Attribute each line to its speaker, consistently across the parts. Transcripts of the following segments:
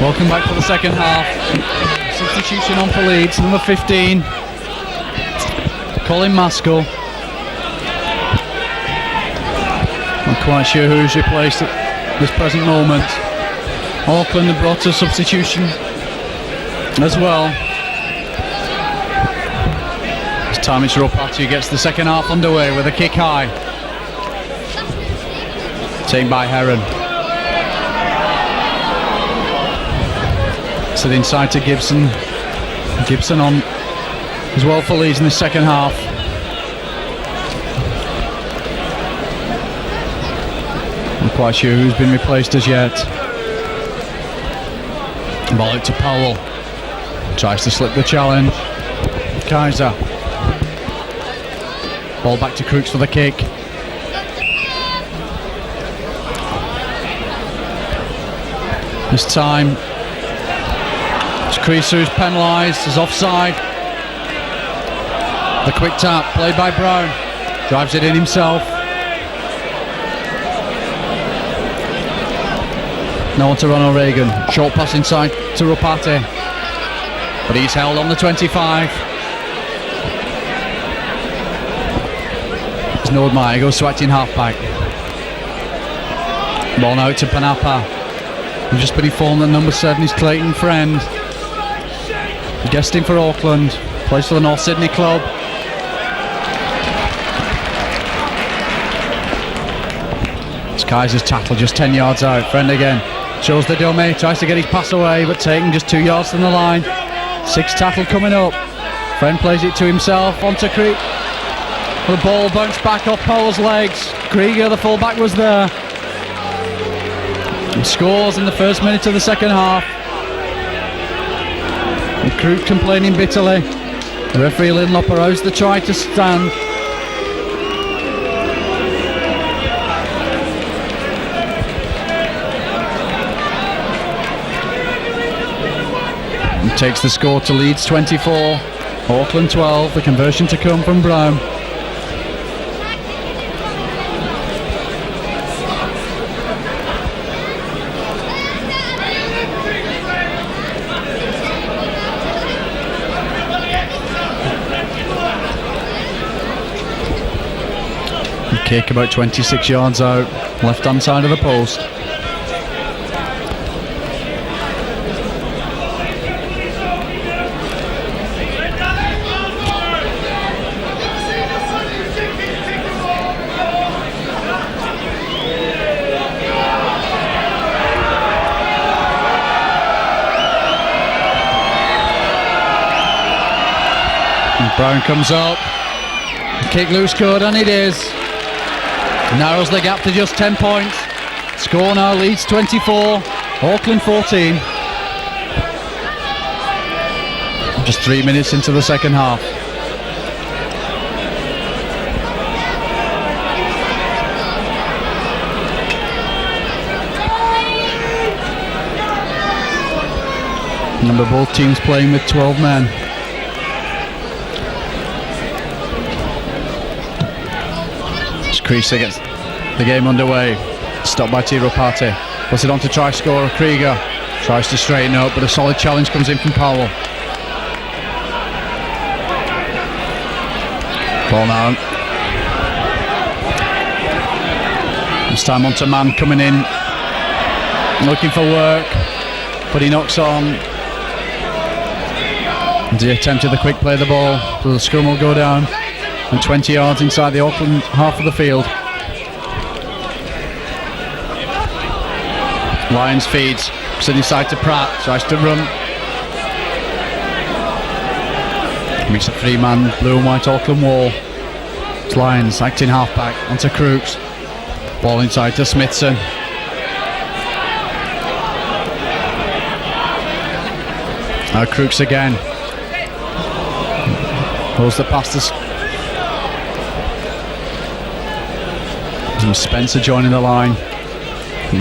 Speaker 1: Welcome back for the second half. Substitution on for Leeds, number 15, Colin Maskell. Not quite sure who's replaced at this present moment. Auckland have brought a substitution as well. This time it's Ropati who gets the second half underway with a kick high. Taken by Heron. Set inside to Gibson. Gibson on as well for Leeds in the second half. Not quite sure who's been replaced as yet. Ball out to Powell. Tries to slip the challenge. Kaiser. Ball back to Crooks for the kick. This time it's Creaser who's penalised, is offside. The quick tap played by Brown. Drives it in himself. No one to run O'Regan. Short pass inside to Ropati. But he's held on the 25. There's no admire, goes to acting half-back. Ball now to Panapa. We've just been informed that number 7 is Clayton Friend. Guesting for Auckland. Plays for the North Sydney club. It's Kaiser's tackle just 10 yards out. Friend again. Shows the dummy. Tries to get his pass away, but taken just 2 yards from the line. 6 tackle coming up. Friend plays it to himself. Onto Creek. The ball bounced back off Powell's legs. Krieger, the fullback, was there. He scores in the first minute of the second half. And Crook complaining bitterly. The referee Linlop allows the try to stand. And takes the score to Leeds 24, Auckland 12. The conversion to come from Brown. Kick about 26 yards out, left hand side of the post. And Brown comes up, kick loose good, and it is. Narrows the gap to just 10 points. Score now Leeds 24, Auckland 14. Just 3 minutes into the second half. Remember, both teams playing with 12 men. Creaser gets the game underway. Stopped by Ropati. Puts it on to try scorer Krieger. Tries to straighten up, but a solid challenge comes in from Powell. Ball now. This time on to Man coming in, looking for work, but he knocks on. And he attempted the quick play of the ball, so the scrum will go down. And 20 yards inside the Auckland half of the field. Lyons feeds, sitting inside to Pratt, tries to run. Meets a 3-man blue and white Auckland wall. It's Lyons acting halfback onto Crooks. Ball inside to Smithson. Now Crooks again. Holds the pass to Spencer joining the line.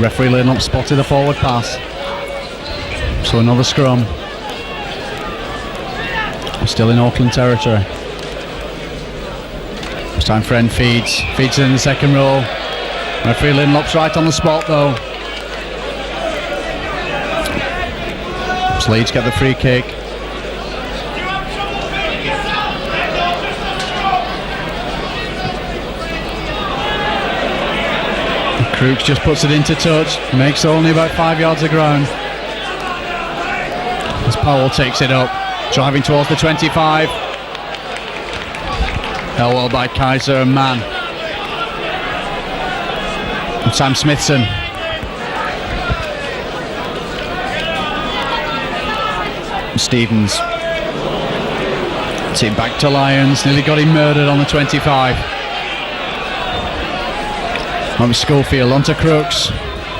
Speaker 1: Referee Linlop spotted the forward pass. So another scrum. Still in Auckland territory. This time Friend feeds it in the second row. Referee Linlop's right on the spot though. Leeds get the free kick. Crooks just puts it into touch, makes only about 5 yards of ground. As Powell takes it up, driving towards the 25. Held well by Kaiser and Mann. And Sam Smithson. Stevens. It's it back to Lyons, nearly got him murdered on the 25. On Schofield, onto Crooks.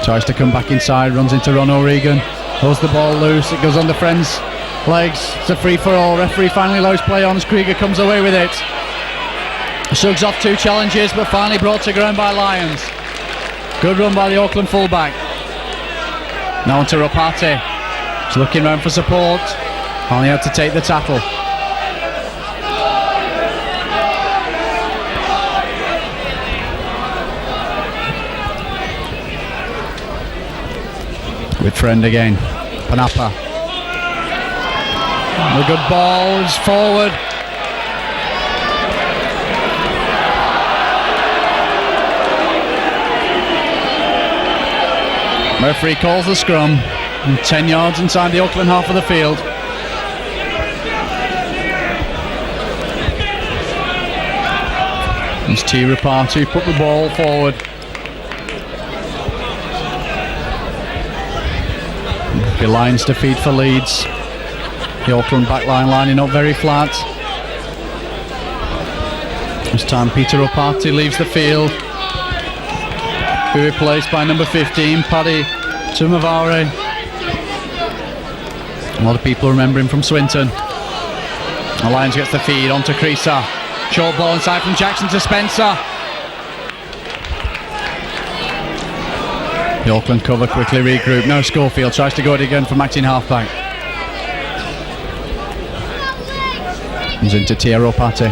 Speaker 1: Tries to come back inside, runs into Ron O'Regan. Holds the ball loose, it goes on the Friends' legs. It's a free for all. Referee finally allows play on as Krieger comes away with it. Suggs off 2 challenges, but finally brought to ground by Lyons. Good run by the Auckland fullback. Now onto Ropati. He's looking round for support. Finally had to take the tackle. With Friend again. Panapa. A good ball, it's forward. Referee calls the scrum. And 10 yards inside the Auckland half of the field. It's T. Rapatu put the ball forward. The Lions to feed for Leeds. The Auckland backline lining up very flat. This time Peter Rapatu leaves the field. Be replaced by number 15, Paddy Tumavare. A lot of people remember him from Swinton. The Lions gets the feed onto Creaser. Short ball inside from Jackson to Spencer. The Auckland cover quickly regroup. Now Schofield tries to go it again from acting halfback. Comes into Tiero Pate.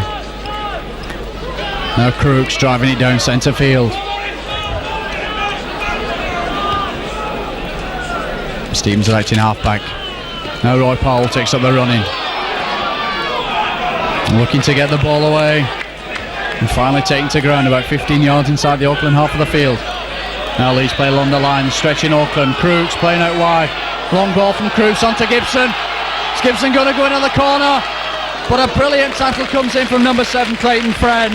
Speaker 1: Now Crooks driving it down centre field. Stevens is acting halfback. Now Roy Powell takes up the running. Looking to get the ball away. And finally taken to ground about 15 yards inside the Auckland half of the field. Now Leeds play along the line, stretching Auckland. Crooks playing out wide. Long ball from Crooks onto Gibson. Is Gibson going to go into the corner? But a brilliant tackle comes in from number 7, Clayton Friend.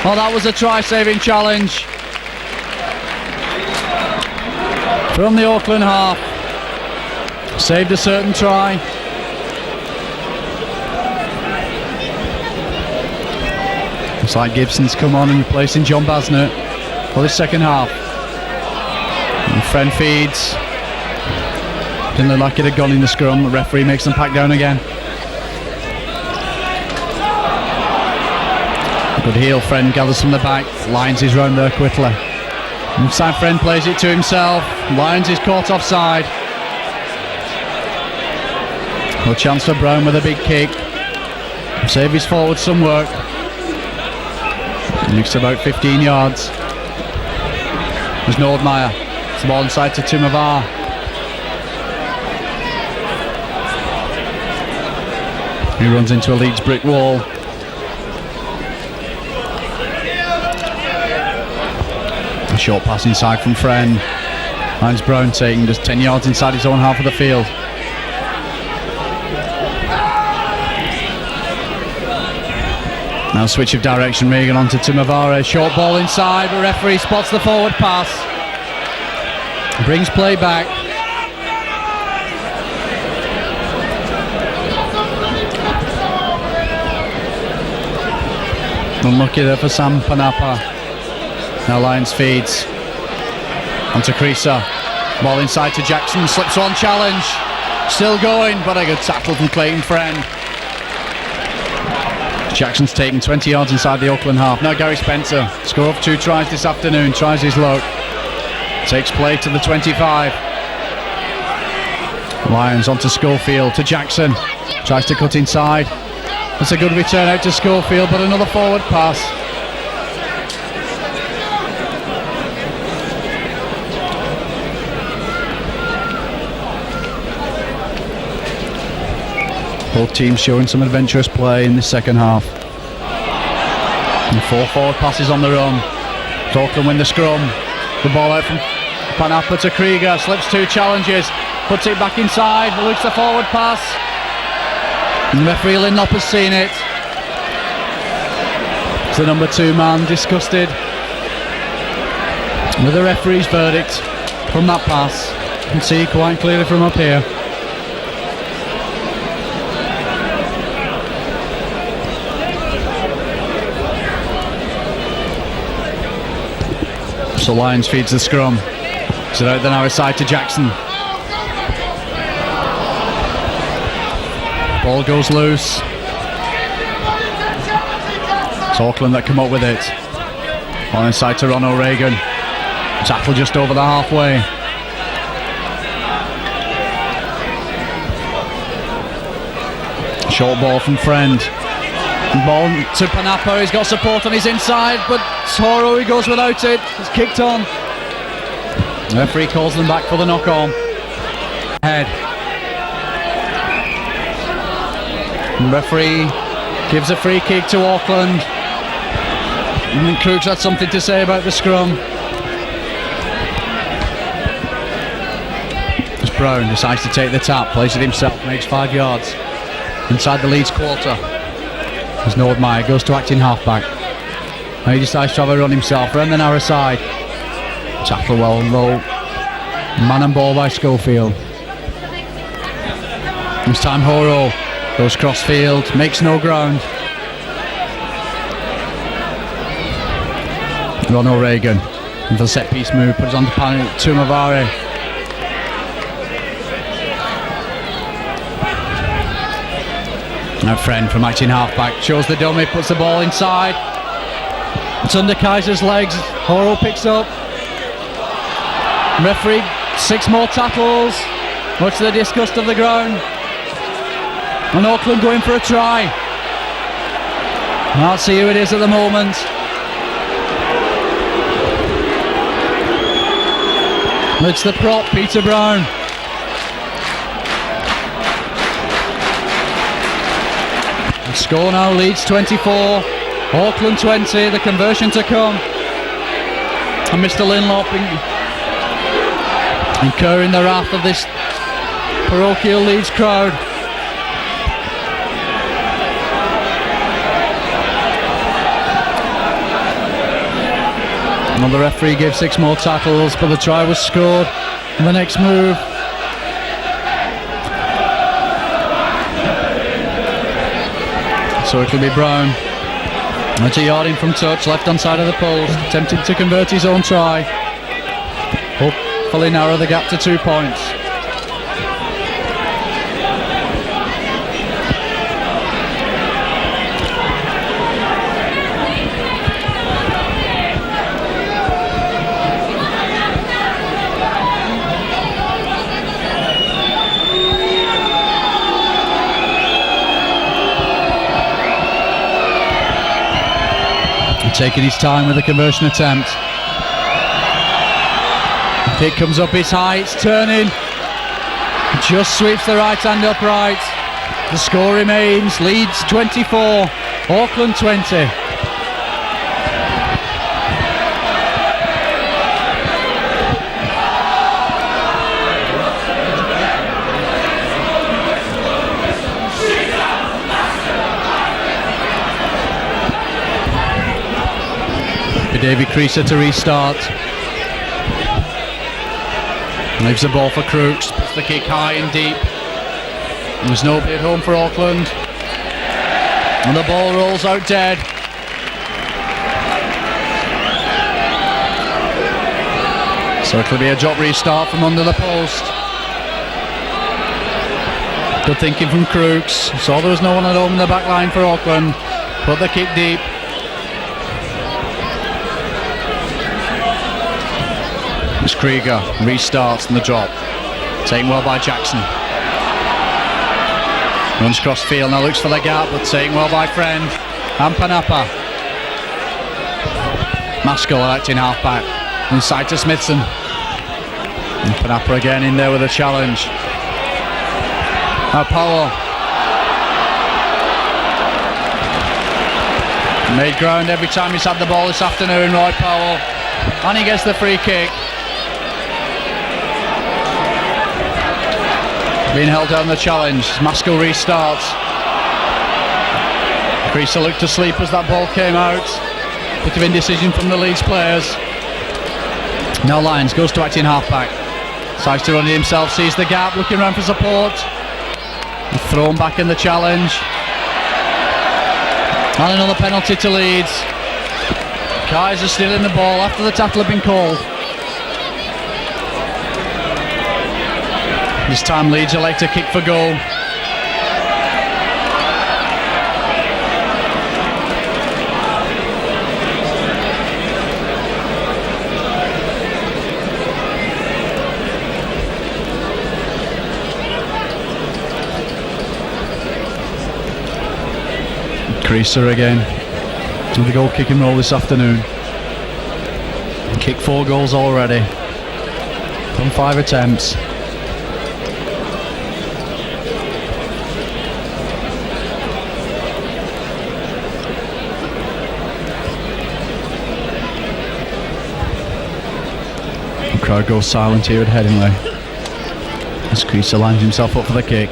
Speaker 1: Oh, that was a try-saving challenge from the Auckland half. Saved a certain try. Looks like Gibson's come on and replacing John Basnett for the second half. And Friend feeds. Didn't look like it had gone in the scrum. The referee makes them pack down again. Good heel. Friend gathers from the back. Lyons is round there quickly. Inside Friend plays it to himself. Lyons is caught offside. No chance for Brown with a big kick. Save his forward some work. Next about 15 yards. There's Nordmeyer. It's the ball inside to Tumavar. He runs into a Leeds brick wall. A short pass inside from Friend. Finds Brown taking just 10 yards inside his own half of the field. Now switch of direction, Regan onto Tumavare. Short ball inside, but referee spots the forward pass. Brings play back. Unlucky there for Sam Panapa. Now Lyons feeds onto Creaser. Ball inside to Jackson, slips one challenge. Still going, but a good tackle from Clayton Friend. Jackson's taken 20 yards inside the Auckland half. Now Gary Spencer, score of 2 tries this afternoon, tries his luck. Takes play to the 25. Lyons onto Schofield, to Jackson. Tries to cut inside. That's a good return out to Schofield, but another forward pass. Both teams showing some adventurous play in the second half. And 4 forward passes on the run. Auckland win the scrum. The ball out from Panapa to Krieger, slips 2 challenges, puts it back inside, looks the forward pass. And referee Linlop has seen it. It's the number 2 man disgusted with the referee's verdict from that pass. You can see quite clearly from up here. So Lyons feeds the scrum. So out the narrow side to Jackson. Ball goes loose. It's Auckland that come up with it. On inside to Ron O'Regan. Tackle just over the halfway. Short ball from Friend. Ball to Panapa, he's got support on his inside, but Horo, he goes without it. It's kicked on. The referee calls them back for the knock on. Head. The referee gives a free kick to Auckland. And Crooks had something to say about the scrum. As Brown decides to take the tap, plays it himself, makes 5 yards inside the Leeds quarter. As Nordmeyer goes to acting halfback. Now he decides to have a run himself around the narrow side. Tackle well low. Man and ball by Schofield. This time Horo goes cross field, makes no ground. Ron O'Regan for the set piece move, puts on to Tumavare. Now Friend from acting halfback shows the dummy, puts the ball inside. It's under Kaiser's legs. Horo picks up. Referee, 6 more tackles, much to the disgust of the ground. And Auckland going for a try. I'll see who it is at the moment. It's the prop, Peter Brown. The score now, Leeds 24, Auckland 20, the conversion to come. And Mr. Linlop incurring the wrath of this parochial Leeds crowd. And the referee gave 6 more tackles, but the try was scored in the next move. So it'll be Brown. That's a yard in from touch, left hand side of the post, attempting to convert his own try. Hopefully narrow the gap to 2 points. Taking his time with the conversion attempt. Kick comes up, it's high, it's turning. Just sweeps the right hand upright. The score remains Leeds 24, Auckland 20. Davy Creaser to restart. Leaves the ball for Crooks, puts the kick high and deep. And there's nobody at home for Auckland. And the ball rolls out dead. So it'll be a drop restart from under the post. Good thinking from Crooks. Saw there was no one at home in the back line for Auckland. Put the kick deep. Krieger restarts from the drop, taken well by Jackson. Runs cross field, now looks for the gap, but taken well by Friend and Panapa. Maskell acting halfback, inside to Smithson. And Panapa again in there with a challenge. Now Powell Made ground every time he's had the ball this afternoon, Roy Powell. And he gets the free kick. Being held down the challenge. Maskell restarts. Creaser looked asleep as that ball came out. Bit of indecision from the Leeds players. Now Lyons goes to acting halfback. Decides to run it himself, sees the gap, looking around for support. And thrown back in the challenge. And another penalty to Leeds. Kaiser stealing the ball after the tackle had been called. This time Leeds elect to kick for goal. Creaser again with the goal kicking role this afternoon. Kicked 4 goals already from 5 attempts. The crowd goes silent here at Headingley as Creaser lines himself up for the kick.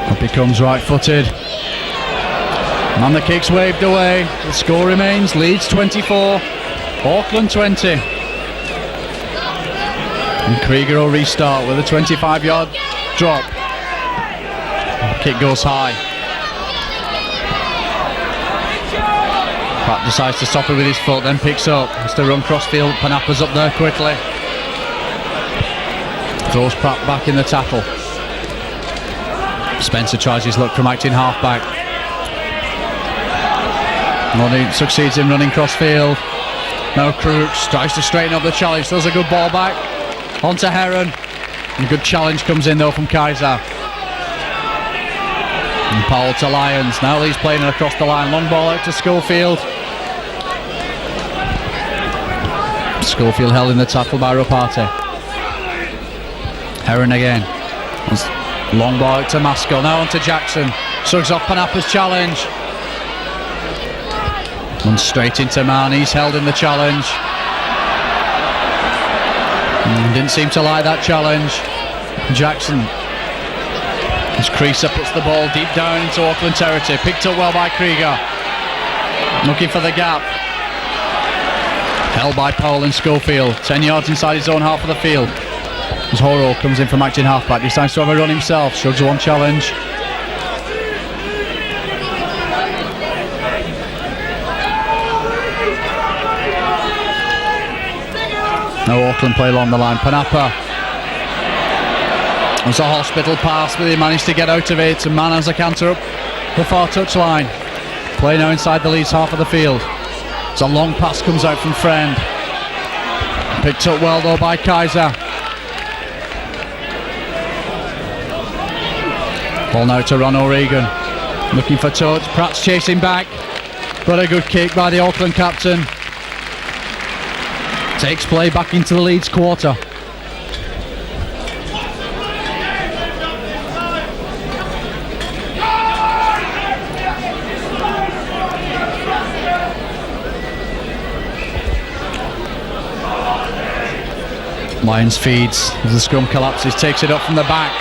Speaker 1: Up he comes right-footed. And the kick's waved away. The score remains Leeds 24, Auckland 20. And Krieger will restart with a 25-yard drop. The kick goes high. Pratt decides to stop it with his foot, then picks up. Has to run cross-field. Panappa's up there quickly. Throws Pratt back in the tackle. Spencer tries his luck from acting halfback. He succeeds in running cross-field. Now Crooks tries to straighten up the challenge. Throws a good ball back onto Heron. And a good challenge comes in though from Kaiser. And Powell to Lyons. Now Lee's playing it across the line. Long ball out to Schofield. Schofield held in the tackle by Rapati. Heron again. Long ball out to Maskell. Now on to Jackson. Shrugs off Panappa's challenge. And straight into Mann. He's held in the challenge. Didn't seem to like that challenge. Jackson. As Creaser puts the ball deep down into Auckland territory. Picked up well by Krieger. Looking for the gap. Held by Powell and Schofield. 10 yards inside his own half of the field. As Horo comes in from acting halfback. Decides to have a run himself. Shrugs one challenge. Now Auckland play along the line. Panappa. It's a hospital pass, but he managed to get out of it. And Mann has a canter up the far touchline. Play now inside the Leeds half of the field. It's a long pass comes out from Friend. Picked up well though by Kaiser. Ball now to Ron O'Regan. Looking for touch. Pratt's chasing back. But a good kick by the Auckland captain. Takes play back into the Leeds quarter. Lyons feeds as the scrum collapses, takes it up from the back.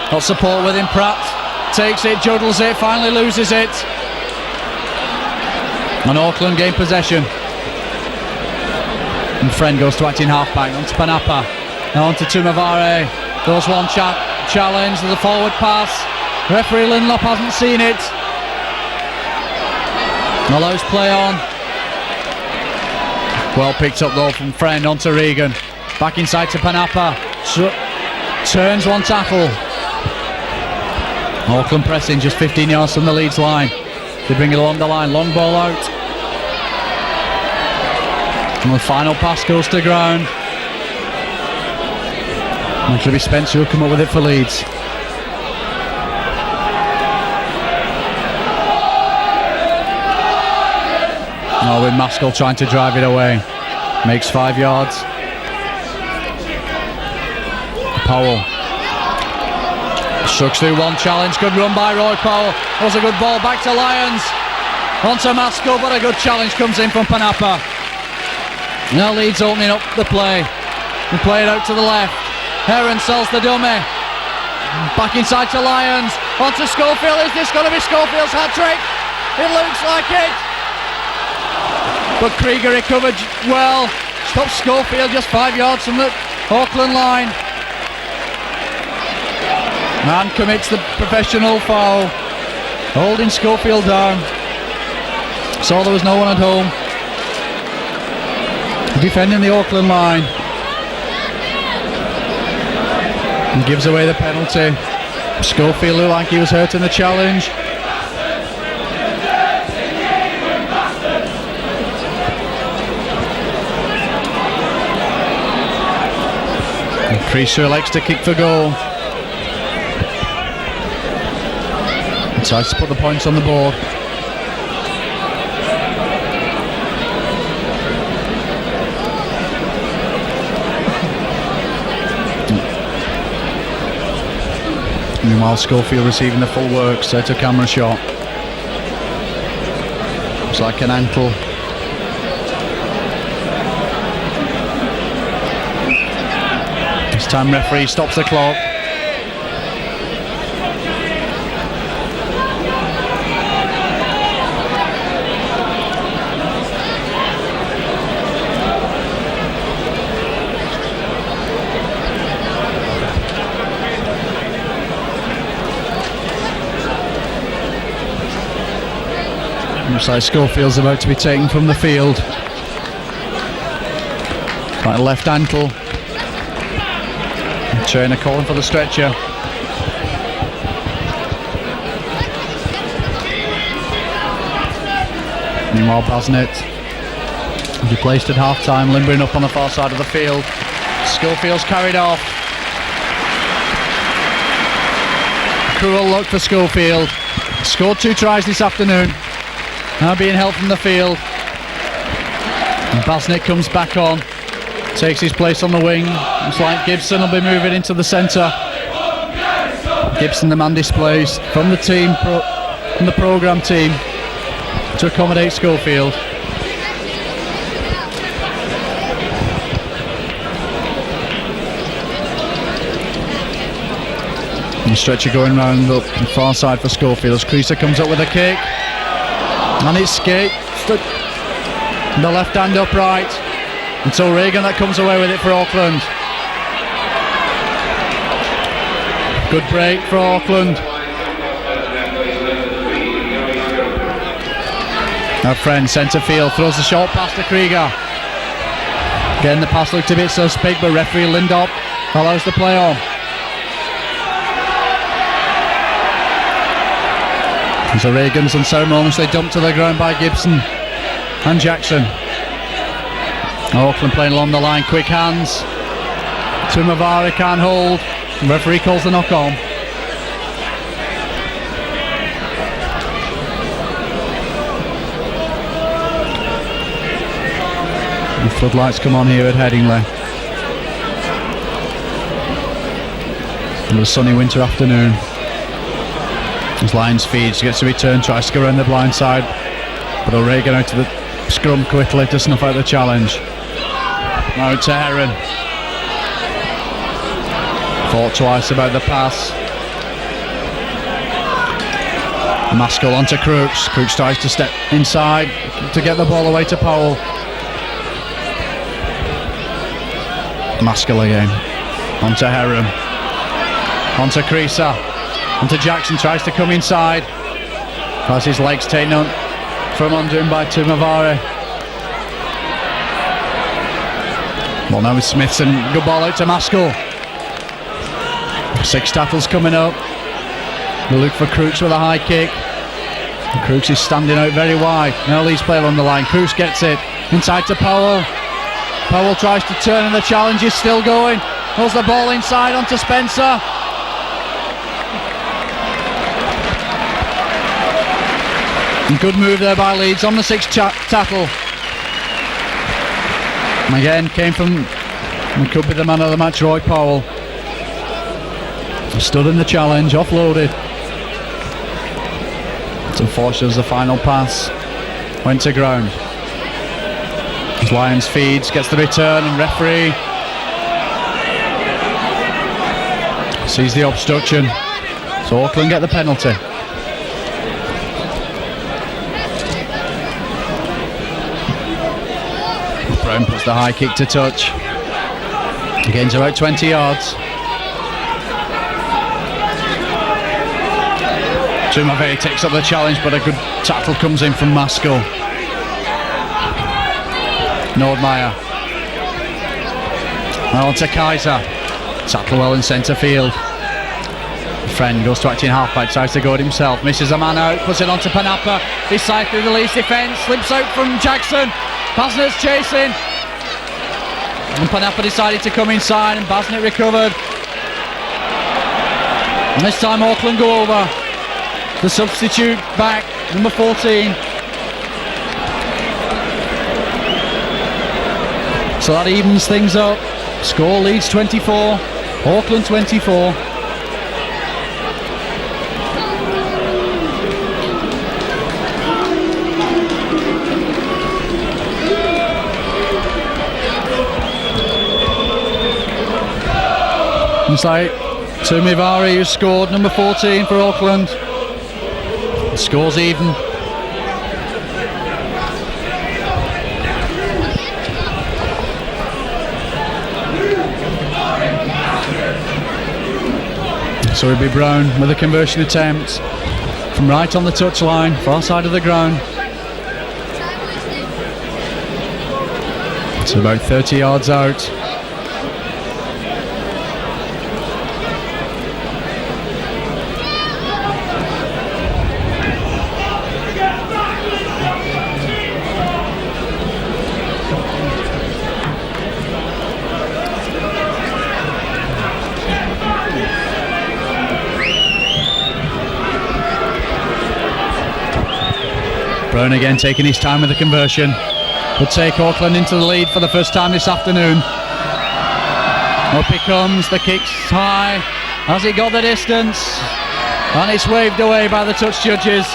Speaker 1: Got support with him, Pratt. Takes it, juddles it, finally loses it. And Auckland gain possession. And Friend goes to acting halfback, on to Panappa. Now on to Tumavare. Goes one challenge, there's a forward pass. Referee Linlop hasn't seen it. Allows play on. Well picked up though from Friend onto Regan. Back inside to Panappa. Turns one tackle. Auckland pressing just 15 yards from the Leeds line. They bring it along the line. Long ball out. And the final pass goes to ground. And it'll be Spencer who'll come up with it for Leeds. Oh, with Maskell trying to drive it away. Makes 5 yards. Powell Sucks through one challenge. Good run by Roy Powell. That was a good ball back to Lyons. Onto Maskell, but a good challenge comes in from Panapa. Now Leeds opening up the play. We play it out to the left. Heron sells the dummy. Back inside to Lyons. Onto Schofield. Is this going to be Schofield's hat-trick? It looks like it. But Krieger recovered well. Stops Schofield just 5 yards from the Auckland line. And commits the professional foul. Holding Schofield down. Saw there was no one at home. Defending the Auckland line. And gives away the penalty. Schofield looked like he was hurt in the challenge. And Creasy likes to kick for goal. And tries to put the points on the board. Meanwhile, Schofield receiving the full work, set a camera shot. Looks like an ankle. This time referee stops the clock. Looks like Schofield's about to be taken from the field. Like a left ankle. Trainer calling for the stretcher. Meanwhile, Basnett he placed at half-time, limbering up on the far side of the field. Schofield's carried off. Cruel luck for Schofield. Scored 2 tries this afternoon. Now being held from the field. And Basnett comes back on. Takes his place on the wing. Looks like Gibson will be moving into the centre. Gibson, the man displaced from the team, from the programme team, to accommodate Schofield. And the stretcher going round up the far side for Schofield as Creasy comes up with a kick. And it's skate. The left hand upright. Until Reagan that comes away with it for Auckland. Good break for Auckland. Our friend centre field throws the short pass to Krieger. Again the pass looked a bit suspect, but referee Lindop allows the play on. So Reagan's unceremoniously dumped to the ground by Gibson and Jackson. Auckland playing along the line, quick hands. Tumavara can't hold. The referee calls the knock on. The floodlights come on here at Headingley. It was a sunny winter afternoon. As Lyons feeds, gets a return, tries to go around the blind side, but O'Regan out to the scrum quickly to snuff out the challenge. Now to Heron. Thought twice about the pass. Maskell onto Crooks. Crooks tries to step inside to get the ball away to Powell. Maskell again. Onto Heron. Onto Creasy. Onto Jackson, tries to come inside. Has his legs taken on from under him by Tumavara. Well, now with Smithson, good ball out to Maskell. 6 tackles coming up. They look for Crooks with a high kick. And Crooks is standing out very wide. Now Leeds play along the line. Crooks gets it inside to Powell. Powell tries to turn and the challenge is still going. Pulls the ball inside onto Spencer. And good move there by Leeds on the 6th tackle. And again came from, and could be the man of the match, Roy Powell. Stood in the challenge, offloaded. It's unfortunate as the final pass went to ground. As Lyons feeds, gets the return, and referee sees the obstruction. So Auckland get the penalty. Brown puts the high kick to touch. He gains about 20 yards. Jumaveri takes up the challenge, but a good tackle comes in from Maskell. Nordmeyer. Now on to Kaiser. Tackle well in centre field. Friend goes to acting halfback, tries to go it himself, misses a man out, puts it on to Panapa. He's side through the Leeds defence, slips out from Jackson. Basnett's chasing. And Panapa decided to come inside, and Basnett recovered. And this time Auckland go over. The substitute back, number 14. So that evens things up. Score Leeds 24, Auckland 24. Inside Tumivari, who scored, number 14 for Auckland. The score's even. So it'll be Brown with a conversion attempt from right on the touchline, far side of the ground. It's about 30 yards out. Brown again taking his time with the conversion. Will take Auckland into the lead for the first time this afternoon. Up he comes, the kick's high. Has he got the distance? And it's waved away by the touch judges.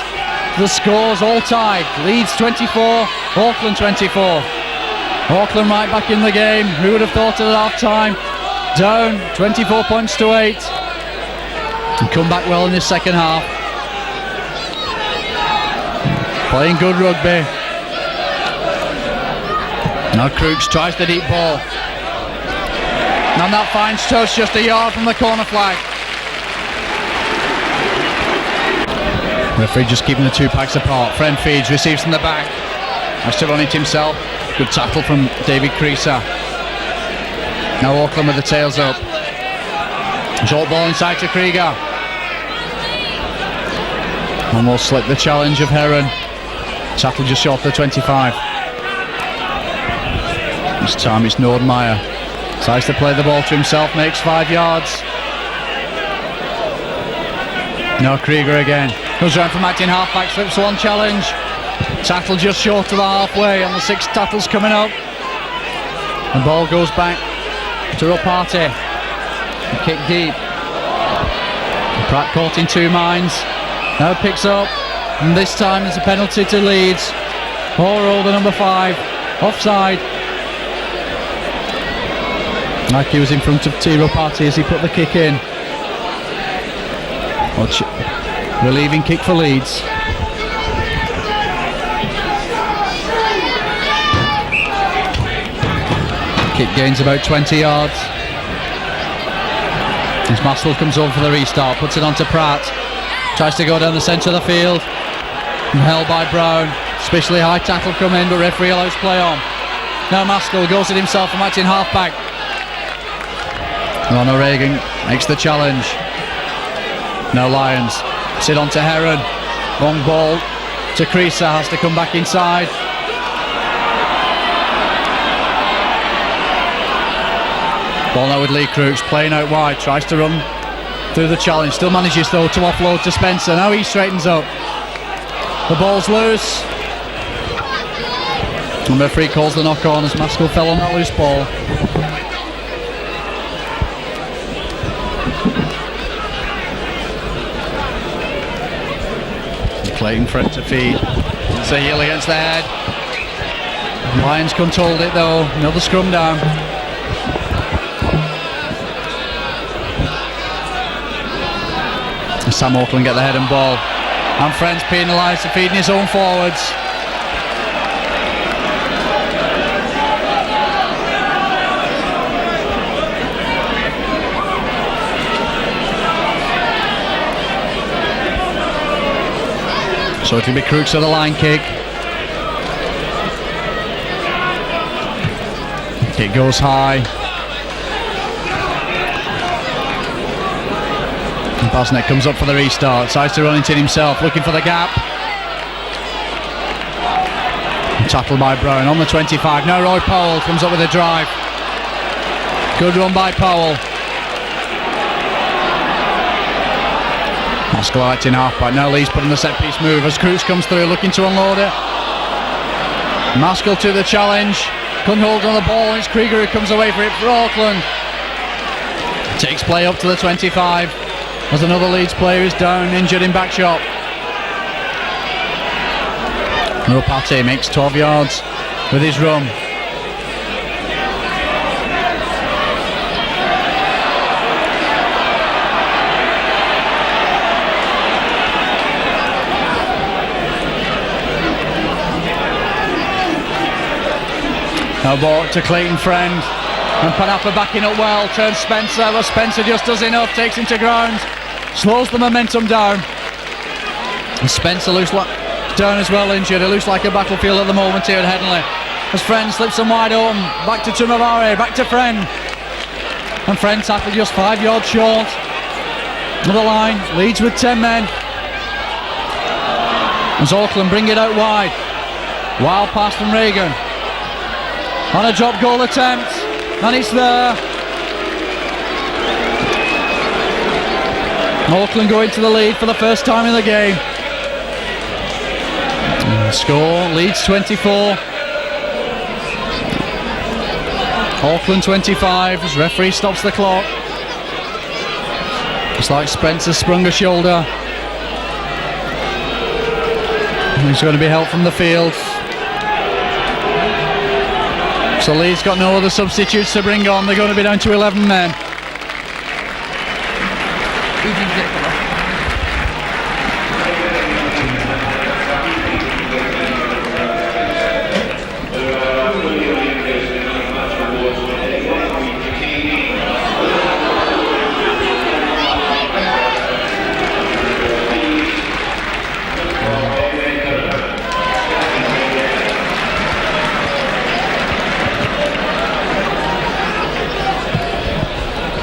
Speaker 1: The score's all tied. Leeds 24, Auckland 24. Auckland right back in the game. Who would have thought at half time? Down 24 points to 8. And come back well in this second half. Playing good rugby. Now Crooks tries the deep ball. And that finds touch just a yard from the corner flag. Referee just keeping the two packs apart. Friend feeds, receives from the back. Has to run it himself. Good tackle from David Creaser. Now Auckland with the tails up. Short ball inside to Krieger. And will slip the challenge of Heron. Tackle just short of the 25. This time it's Nordmeyer. Tries to play the ball to himself, makes 5 yards. Now Krieger again. Goes around from acting halfback, slips one challenge. Tackle just short of the halfway, and the 6 tackles coming up. The ball goes back to Ropati. Kick deep. Pratt caught in two minds. Now picks up. And this time it's a penalty to Leeds. Horo, the number 5, offside. Like he was in front of Tiro Party as he put the kick in. Watch. Relieving kick for Leeds. Kick gains about 20 yards. As Maskell comes over for the restart, puts it on to Pratt. Tries to go down the centre of the field. Held by Brown. Especially high tackle come in, but referee allows play on. Now Maskell goes it himself from acting halfback. Ron O'Regan makes the challenge. Now Lyons. Sit on to Heron. Long ball to Creaser. Has to come back inside. Ball now with Lee Crooks. Playing out wide. Tries to run through the challenge. Still manages though to offload to Spencer. Now he straightens up. The ball's loose. And the referee calls the knock on as Maskell fell on that loose ball. Clayton front to feed. It's a heel against the head. Lions controlled it though. Another scrum down. Sam Auckland get the head and ball. And Friends penalised for feeding his own forwards. So it'll be Crooks with the line kick. Kick goes high. And Basnet comes up for the restart. Tries to run it in himself, looking for the gap. And tackled by Brown on the 25. Now Roy Powell comes up with a drive. Good run by Powell. Maskell acting halfback. Now Leeds putting the set piece move as Crooks comes through looking to unload it. Maskell to the challenge. Couldn't hold on the ball. It's Krieger who comes away for it for Auckland. Takes play up to the 25 as another Leeds player is down, injured in back shot. Ropati makes 12 yards with his run. Now ball to Clayton Friend, and Panapa backing up well, turns Spencer, but Spencer just does enough, takes him to ground, slows the momentum down. And Spencer looks like down as well, injured. It looks like a battlefield at the moment here at Headingley. As Friend slips him wide open, back to Tumavare, back to Friend. And Friend tackled just 5 yards short of the line, Leeds with 10 men. As Auckland bring it out wide, wild pass from Reagan. On a drop goal attempt, and it's there. Auckland go into the lead for the first time in the game. Score, Leeds 24. Auckland 25 as referee stops the clock. It's like Spencer sprung a shoulder. He's going to be helped from the field. So Leeds got no other substitutes to bring on. They're going to be down to 11 men.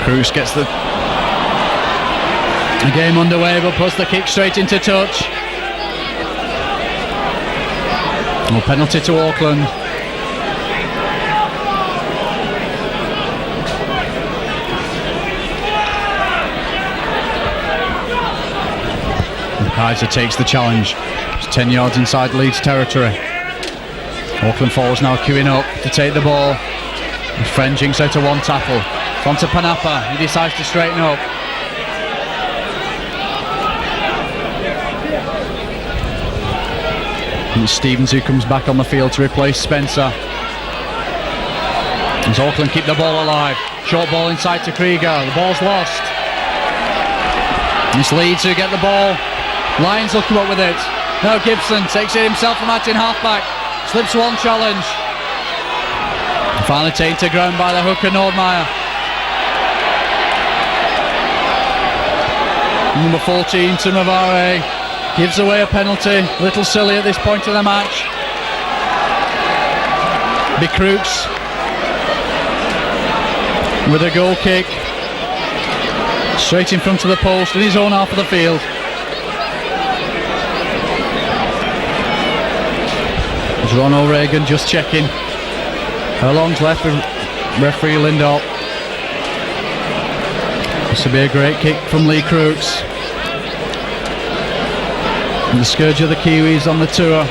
Speaker 1: Cruz gets the game underway, but puts the kick straight into touch. No penalty to Auckland. And Kaiser takes the challenge. It's 10 yards inside Leeds territory. Auckland forwards now queuing up to take the ball. And Friend jinks out to one tackle. On to Panapa, he decides to straighten up. And it's Stevens who comes back on the field to replace Spencer. As Auckland keep the ball alive. Short ball inside to Krieger, the ball's lost. And it's Leeds who get the ball. Lions will come up with it. Now Gibson takes it himself from acting halfback. Slips one challenge. Finally taken to ground by the hooker Nordmeyer. Number 14, Tumavare, gives away a penalty. A little silly at this point of the match. Big Crooks with a goal kick. Straight in front of the post in his own half of the field. There's Ron O'Regan just checking how long's left with referee Lindop. This will be a great kick from Lee Crooks. And the scourge of the Kiwis on the tour.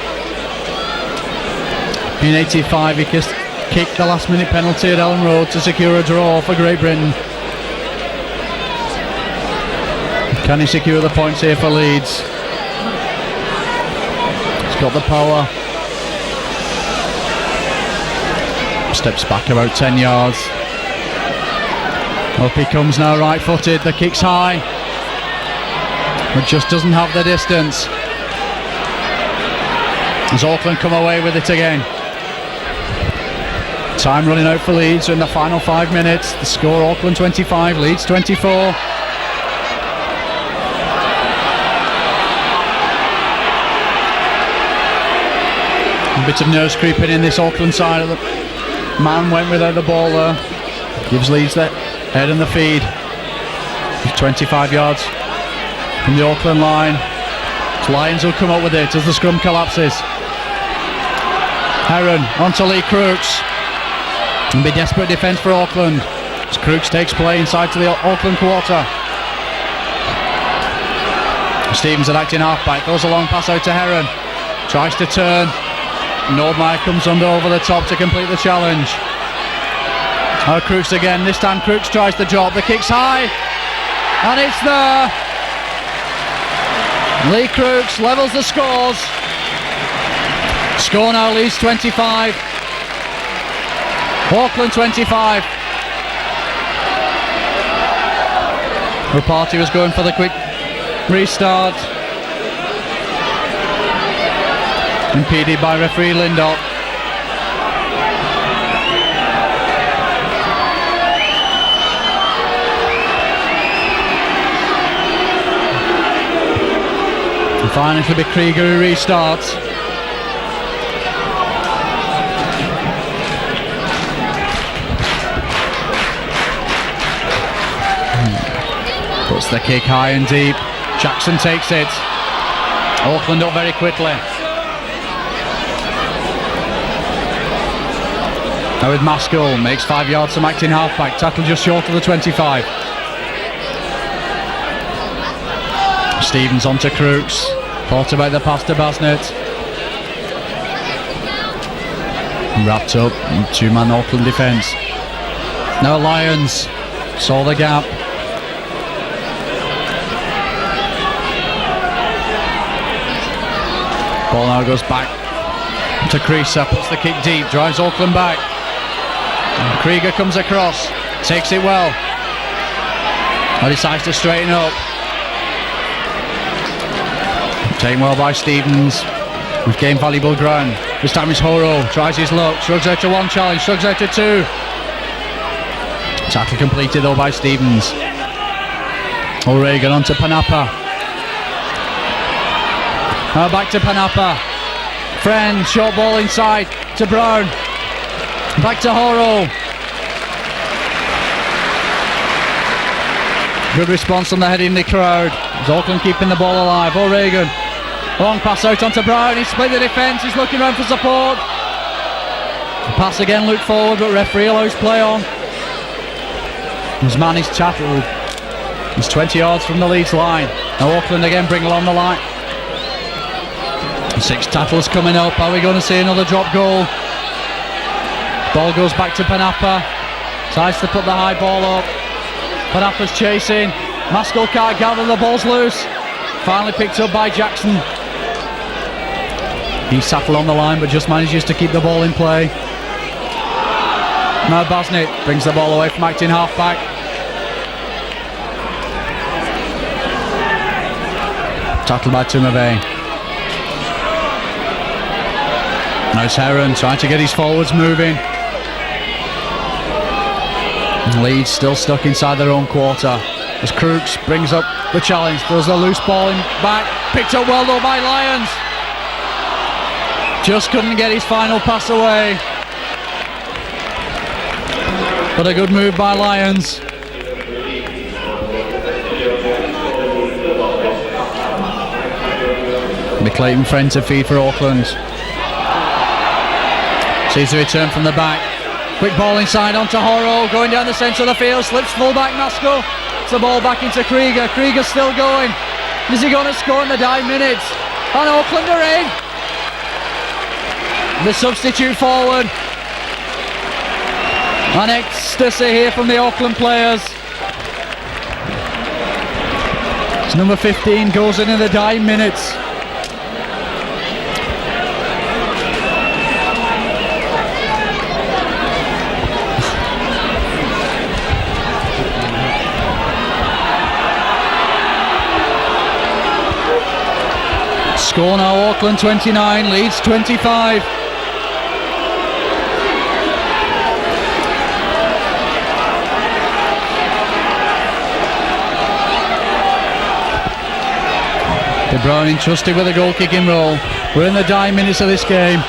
Speaker 1: In 85 he kicked the last minute penalty at Ellen Road to secure a draw for Great Britain. Can he secure the points here for Leeds? He's got the power. Steps back about 10 yards. Up he comes now, right-footed. The kick's high, but just doesn't have the distance. As Auckland come away with it again. Time running out for Leeds in the final 5 minutes. The score: Auckland 25, Leeds 24. A bit of nerves creeping in this Auckland side. Of the man went without the ball there. Gives Leeds the head and the feed. 25 yards from the Auckland line. Lions will come up with it as the scrum collapses. Heron onto Lee Crooks. And be desperate defence for Auckland as Crooks takes play inside to the Auckland quarter. Stevens at acting halfback, throws a long pass out to Heron, tries to turn. Nordmeyer comes under over the top to complete the challenge. Now Crooks again, this time Crooks tries to drop, the kick's high and it's there. Lee Crooks levels the scores. Score now: Leeds 25, Auckland 25. The party was going for the quick restart, impeded by referee Lindop. And finally it'll be Krieger who restarts. Puts the kick high and deep. Jackson takes it. Auckland up very quickly. Now with Maskell, makes 5 yards from acting halfback, tackle just short of the 25. Stevens onto Crooks, thought about the pass to Basnett. Wrapped up in two-man Auckland defence. Now Lions saw the gap. Ball now goes back to Creaser, puts the kick deep, drives Auckland back. And Krieger comes across, takes it well. Now decides to straighten up. Taken well by Stevens. We've gained valuable ground. This time it's Horo, tries his luck, shrugs out to one challenge, shrugs out to two. Tackle completed though by Stevens. O'Regan onto Panapa. Now back to Panapa. Friend, short ball inside to Brown. Back to Horo. Good response from the head in the crowd. Is Auckland keeping the ball alive? O'Regan. Long pass out onto Brown. He's split the defence. He's looking around for support. The pass again looked forward, but referee allows play on. His man is Chattel. He's 20 yards from the Leeds line. Now Auckland again bring along the line. 6 tackles coming up. Are we going to see another drop goal? Ball goes back to Panapa. Tries to put the high ball up. Panapa's chasing. Maskell can't gather, the ball's loose. Finally picked up by Jackson. He's tackled on the line but just manages to keep the ball in play. Now Basnett brings the ball away from acting halfback. Tackled by Tumavey. Now it's Heron trying to get his forwards moving. Leeds still stuck inside their own quarter as Crooks brings up the challenge, throws the loose ball in back, picked up well though by Lyons. Just couldn't get his final pass away, but a good move by Lyons. Clayton Friend to feed for Auckland. Sees the return from the back. Quick ball inside onto Horo, going down the centre of the field, slips full back Maskell. It's the ball back into Krieger. Krieger's still going. Is he going to score in the dying minutes? And Auckland are in. The substitute forward. An ecstasy here from the Auckland players. It's number 15 goes in the dying minutes. Score now, Auckland 29, Leeds 25. De Bruyne entrusted with a goal kicking role. We're in the dying minutes of this game.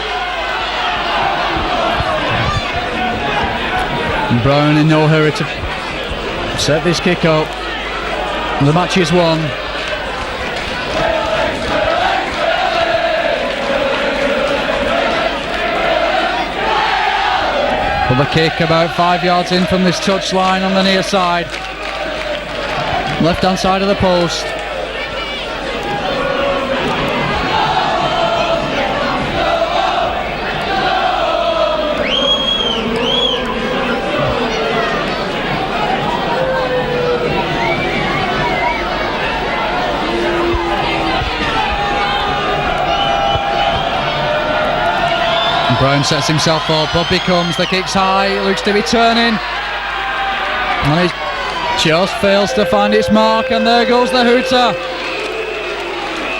Speaker 1: And Brown in no hurry to set this kick up. The match is won. But the kick about 5 yards in from this touchline on the near side. Left hand side of the post. Brown sets himself up, up he comes, the kick's high, it looks to be turning, and it just fails to find its mark, and there goes the hooter.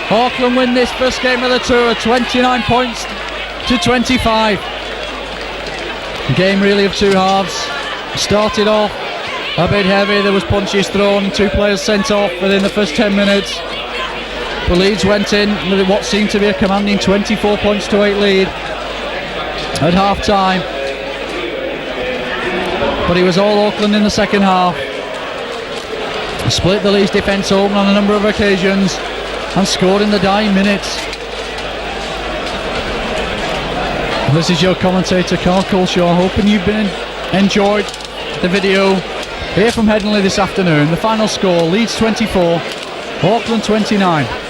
Speaker 1: Auckland win this first game of the tour, 29 points to 25. Game really of two halves. Started off a bit heavy, there was punches thrown, 2 players sent off within the first 10 minutes. The Leeds went in with what seemed to be a commanding 24 points to 8 lead at half time, but it was all Auckland in the second half. Split the Leeds defence open on a number of occasions and scored in the dying minutes. This is your commentator Carl Culshaw, hoping you've enjoyed the video here from Headingley this afternoon. The final score, Leeds 24, Auckland 29.